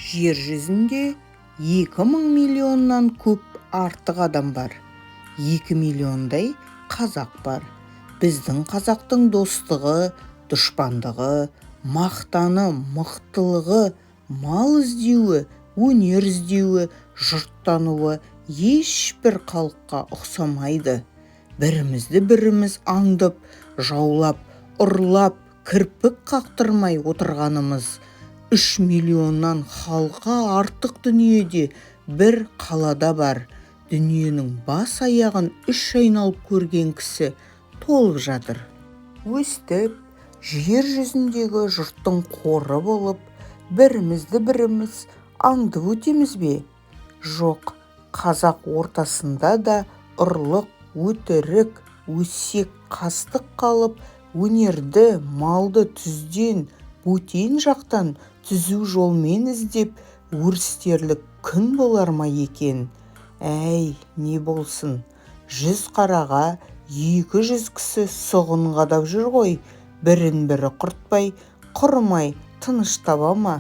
Жер жүзінде 2000 миллионнан көп артық адам бар. 2 миллиондай қазақ бар. Біздің қазақтың достығы, дұшпандығы, мақтаны, мықтылығы, мал іздеуі, өнер іздеуі, жұрттануы ешбір халыққа ұқсамайды. Бірімізді біріміз аңдып, жаулап, ұрлап, кірпік қақтырмай отырғанымыз 3 миллионнан халқа артық дүниеде бір қалада бар. Дүниенің бас аяғын 3 айналып көрген кісі толып жатыр. Өстіп, жер жүзіндегі жұрттың қоры болып, бірімізді біріміз аңдып өтеміз бе? Жоқ, қазақ ортасында да ұрлық, өтірік, өсек, қастық қалып, өнерді, малды түзден, бөтен жақтан түзу жолмен іздеп, өрістерлік күн болар ма екен? Әй, не болсын, 100 қараға 200 кісі сұғын қадап жүр ғой, бірін бірі құртпай, құрымай тыныш таба ма?